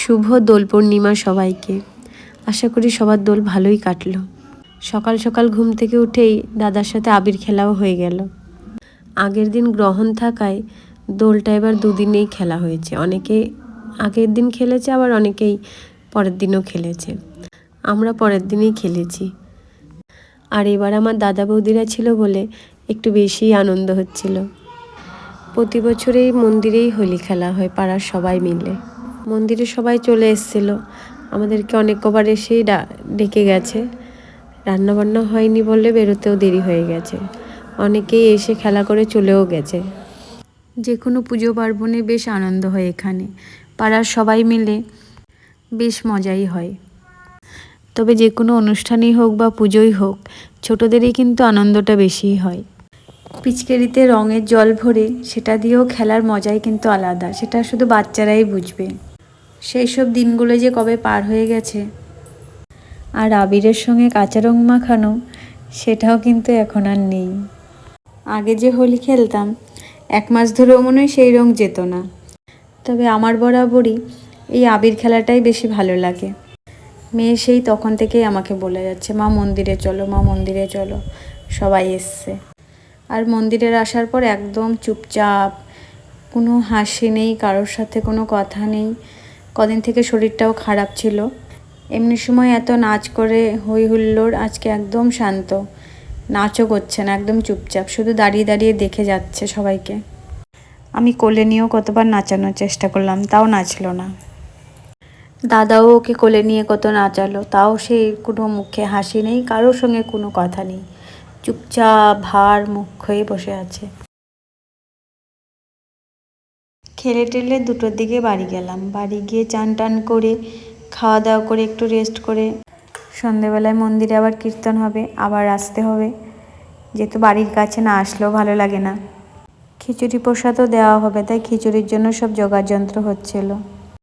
শুভ দোল পূর্ণিমা সবাইকে। আশা করি সবার দোল ভালোই কাটলো। সকাল সকাল ঘুম থেকে উঠেই দাদার সাথে আবির খেলাও হয়ে গেল। আগের দিন গ্রহণ থাকায় দোলটা এবার দুদিনেই খেলা হয়েছে। অনেকে আগের দিন খেলেছে, আবার অনেকেই পরের দিনও খেলেছে। আমরা পরের দিনেই খেলেছি। আর এবার আমার দাদা বৌদিরা ছিল বলে একটু বেশিই আনন্দ হচ্ছিল। প্রতি বছরেই মন্দিরেই হোলি খেলা হয় পাড়ার সবাই মিলে। মন্দিরে সবাই চলে এসেছিল, আমাদেরকে অনেক কবার এসেই ডেকে গেছে। রান্নাবান্না হয়নি বলে বেরোতেও দেরি হয়ে গেছে। অনেকেই এসে খেলা করে চলেও গেছে। যে কোনো পুজো পার্বণে বেশ আনন্দ হয় এখানে, পাড়ার সবাই মিলে বেশ মজাই হয়। তবে যে কোনো অনুষ্ঠানই হোক বা পুজোই হোক, ছোটোদেরই কিন্তু আনন্দটা বেশিই হয়। পিচকারিতে রঙের জল ভরে সেটা দিয়েও খেলার মজাই কিন্তু আলাদা, সেটা শুধু বাচ্চারাই বুঝবে। সেই সব দিনগুলো যে কবে পার হয়ে গেছে। আর আবিরের সঙ্গে কাঁচা রং মাখানো, সেটাও কিন্তু এখন আর নেই। আগে যে হোলি খেলতাম, 1 মাস ধরেও মনে হয় সেই রং যেত না। তবে আমার বরাবরই এই আবির খেলাটাই বেশি ভালো লাগে। মেয়ে সেই তখন থেকেই আমাকে বলে যাচ্ছে, মা মন্দিরে চলো, মা মন্দিরে চলো। সবাই এসছে। আর মন্দিরের আসার পর একদম চুপচাপ, কোনো হাসি নেই, কারোর সাথে কোনো কথা নেই। কদিন থেকে শরীরটাও খারাপ ছিল। এমনি সময় এত নাচ করে হই হুল্লোড়, আজকে একদম শান্ত। নাচও করছে না, একদম চুপচাপ, শুধু দাঁড়িয়ে দাঁড়িয়ে দেখে যাচ্ছে সবাইকে। আমি কোলে নিয়েও কতবার নাচানোর চেষ্টা করলাম, তাও নাচলো না। দাদাও ওকে কোলে নিয়ে কত নাচালো, তাও সেই কোনো মুখে হাসি নেই, কারোর সঙ্গে কোনো কথা নেই, চুপচাপ ভার মুখ হয়ে বসে আছে। খেলে টেলে 2টোর দিকে বাড়ি গেলাম। বাড়ি গিয়ে চান টান করে খাওয়া দাওয়া করে একটু রেস্ট করে সন্ধেবেলায় মন্দিরে আবার কীর্তন হবে, আবার আসতে হবে, যেহেতু বাড়ির কাছে না আসলেও ভালো লাগে না। খিচুড়ি প্রসাদও দেওয়া হবে, তাই খিচুড়ির জন্য সব জোগাড় যন্ত্র হচ্ছিল।